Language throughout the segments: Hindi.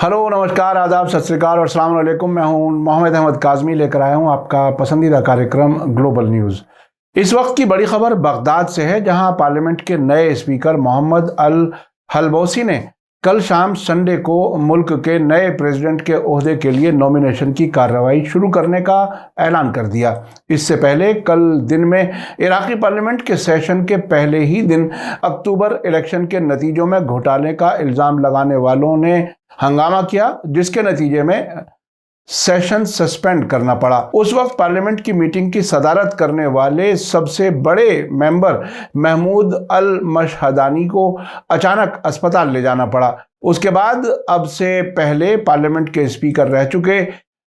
हेलो, नमस्कार, आदाब, सत श्री अकाल और अस्सलाम वालेकुम। मैं हूं मोहम्मद अहमद काज़मी, लेकर आया हूं आपका पसंदीदा कार्यक्रम ग्लोबल न्यूज़। इस वक्त की बड़ी खबर बगदाद से है, जहां पार्लियामेंट के नए स्पीकर मोहम्मद अल हल्बौसी ने कल शाम संडे को मुल्क के नए प्रेसिडेंट के ओहदे के लिए नॉमिनेशन की कार्रवाई शुरू करने का ऐलान कर दिया। इससे पहले कल दिन में इराकी पार्लियामेंट के सेशन के पहले ही दिन अक्टूबर इलेक्शन के नतीजों में घोटाले का इल्ज़ाम लगाने वालों ने हंगामा किया, जिसके नतीजे में सेशन सस्पेंड करना पड़ा। उस वक्त पार्लियामेंट की मीटिंग की सदारत करने वाले सबसे बड़े मेंबर महमूद अल मशहदानी को अचानक अस्पताल ले जाना पड़ा। उसके बाद अब से पहले पार्लियामेंट के स्पीकर रह चुके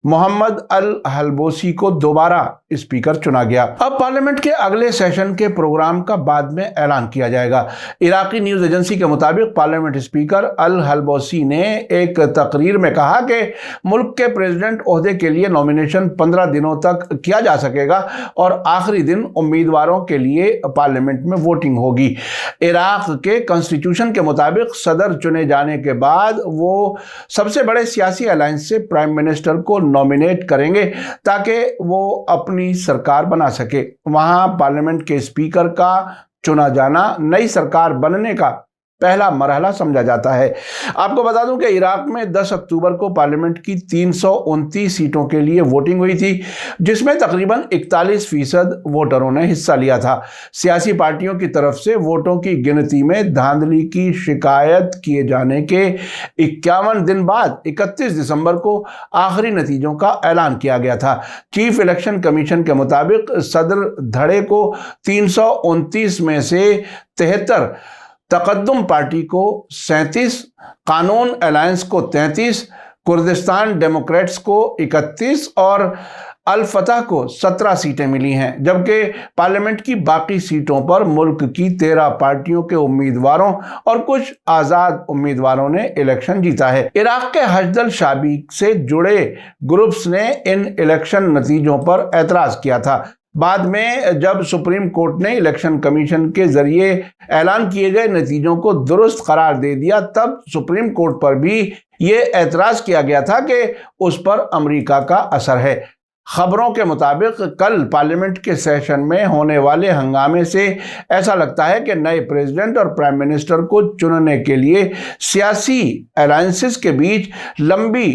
मोहम्मद अल हल्बौसी को दोबारा स्पीकर चुना गया। अब पार्लियामेंट के अगले सेशन के प्रोग्राम का बाद में ऐलान किया जाएगा। इराकी न्यूज एजेंसी के मुताबिक पार्लियामेंट स्पीकर अल हल्बौसी ने एक तकरीर में कहा कि मुल्क के प्रेसिडेंट ओहदे के लिए नॉमिनेशन 15 दिनों तक किया जा सकेगा और आखिरी दिन उम्मीदवारों के लिए पार्लियामेंट में वोटिंग होगी। इराक के कॉन्स्टिट्यूशन के मुताबिक सदर चुने जाने के बाद वो सबसे बड़े सियासी अलायंस से प्राइम मिनिस्टर को नॉमिनेट करेंगे ताकि वो अपनी सरकार बना सके। वहां पार्लियामेंट के स्पीकर का चुना जाना नई सरकार बनने का पहला मरहला समझा जाता है। आपको बता दूं कि इराक में 10 अक्टूबर को पार्लियामेंट की 329 सीटों के लिए वोटिंग हुई थी, जिसमें तकरीबन 41% वोटरों ने हिस्सा लिया था। सियासी पार्टियों की तरफ से वोटों की गिनती में धांधली की शिकायत किए जाने के 51 दिन बाद 31 दिसंबर को आखिरी नतीजों का ऐलान किया गया था। चीफ इलेक्शन कमीशन के मुताबिक सदर धड़े को 329 में से 73, तकद्दुम पार्टी को 37, कानून अलायंस को 33, कुर्दिस्तान डेमोक्रेट्स को 31 और अल फतह को 17 सीटें मिली हैं, जबकि पार्लियामेंट की बाकी सीटों पर मुल्क की 13 पार्टियों के उम्मीदवारों और कुछ आज़ाद उम्मीदवारों ने इलेक्शन जीता है। इराक के हशदल शाबी से जुड़े ग्रुप्स ने इन इलेक्शन नतीजों पर एतराज़ किया था। बाद में जब सुप्रीम कोर्ट ने इलेक्शन कमीशन के जरिए ऐलान किए गए नतीजों को दुरुस्त करार दे दिया, तब सुप्रीम कोर्ट पर भी ये एतराज किया गया था कि उस पर अमेरिका का असर है। खबरों के मुताबिक कल पार्लियामेंट के सेशन में होने वाले हंगामे से ऐसा लगता है कि नए प्रेसिडेंट और प्राइम मिनिस्टर को चुनने के लिए सियासी अलायंसेस के बीच लंबी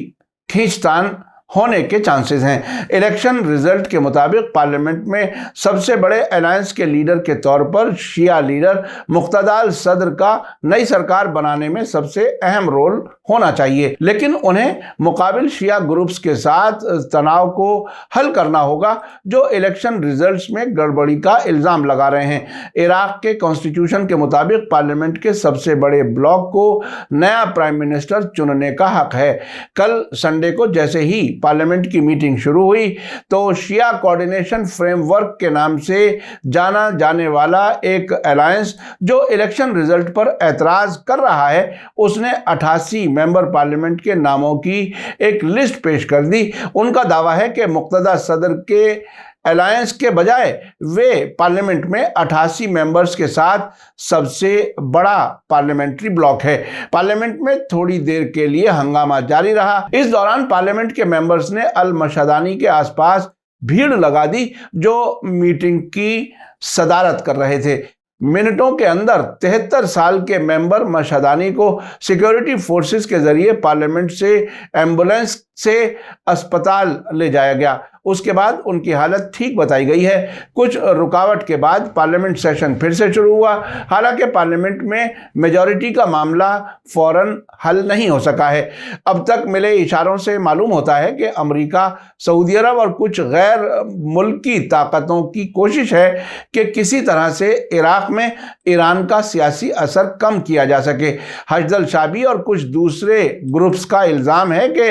खींचतान होने के चांसेस हैं। इलेक्शन रिजल्ट के मुताबिक पार्लियामेंट में सबसे बड़े अलायंस के लीडर के तौर पर शिया लीडर मुक्तदाल सदर का नई सरकार बनाने में सबसे अहम रोल होना चाहिए, लेकिन उन्हें मुकाबिल शिया ग्रुप्स के साथ तनाव को हल करना होगा जो इलेक्शन रिजल्ट्स में गड़बड़ी का इल्ज़ाम लगा रहे हैं। इराक के कॉन्स्टिट्यूशन के मुताबिक पार्लियामेंट के सबसे बड़े ब्लॉक को नया प्राइम मिनिस्टर चुनने का हक है। कल संडे को जैसे ही पार्लियामेंट की मीटिंग शुरू हुई तो शिया कोऑर्डिनेशन फ्रेमवर्क के नाम से जाना जाने वाला एक अलायंस जो इलेक्शन रिजल्ट पर एतराज कर रहा है, उसने 88 मेंबर पार्लियामेंट के नामों की एक लिस्ट पेश कर दी। उनका दावा है कि मुक्तदा सदर के अलायंस के बजाय वे पार्लियामेंट में 88 मेंबर्स के साथ सबसे बड़ा पार्लियामेंट्री ब्लॉक है। पार्लियामेंट में थोड़ी देर के लिए हंगामा जारी रहा। इस दौरान पार्लियामेंट के मेंबर्स ने अल मशहदानी के आसपास भीड़ लगा दी, जो मीटिंग की सदारत कर रहे थे। मिनटों के अंदर 73 साल के मेंबर मशहदानी को सिक्योरिटी फोर्सेस के जरिए पार्लियामेंट से एम्बुलेंस से अस्पताल ले जाया गया। उसके बाद उनकी हालत ठीक बताई गई है। कुछ रुकावट के बाद पार्लियामेंट सेशन फिर से शुरू हुआ। हालांकि पार्लियामेंट में मेजॉरिटी का मामला फौरन हल नहीं हो सका है। अब तक मिले इशारों से मालूम होता है कि अमेरिका, सऊदी अरब और कुछ गैर मुल्की ताकतों की कोशिश है कि किसी तरह से इराक में ईरान का सियासी असर कम किया जा सके। हशदल शाबी और कुछ दूसरे ग्रुप्स का इल्ज़ाम है कि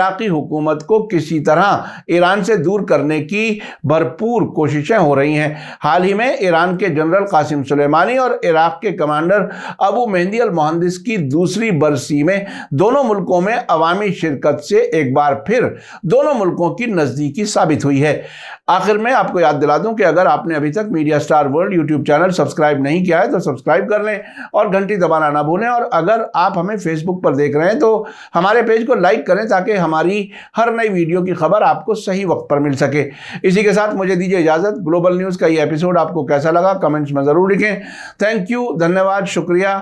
इराकी हुकूमत को किसी तरह ईरान से दूर करने की भरपूर कोशिशें हो रही हैं। हाल ही में ईरान के जनरल कासिम सुलेमानी और इराक के कमांडर अबू मेहदी अल मुहंदिस की दूसरी बरसी में दोनों मुल्कों में अवामी शिरकत से एक बार फिर दोनों मुल्कों की नज़दीकी साबित हुई है। आखिर में आपको याद दिला दूं कि अगर आपने अभी तक media star world YouTube channel subscribe नहीं किया है तो सब्सक्राइब कर लें और घंटी दबाना ना भूलें। और अगर आप हमें फेसबुक पर देख रहे हैं तो हमारे पेज को लाइक करें ताकि हमारी हर नई वीडियो की खबर आपको सही वक्त पर मिल सके। इसी के साथ मुझे दीजिए इजाज़त। ग्लोबल न्यूज़ का ये एपिसोड आपको कैसा लगा कमेंट्स में ज़रूर लिखें। थैंक यू, धन्यवाद, शुक्रिया।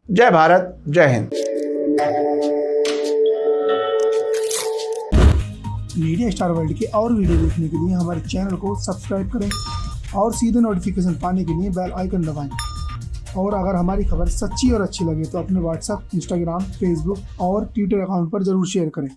जय भारत, जय हिंद। मीडिया स्टार वर्ल्ड के और वीडियो देखने के लिए हमारे चैनल को सब्सक्राइब करें और सीधे नोटिफिकेशन पाने के लिए बेल आइकन दबाएं। और अगर हमारी खबर सच्ची और अच्छी लगे तो अपने व्हाट्सएप, इंस्टाग्राम, फेसबुक और ट्विटर अकाउंट पर ज़रूर शेयर करें।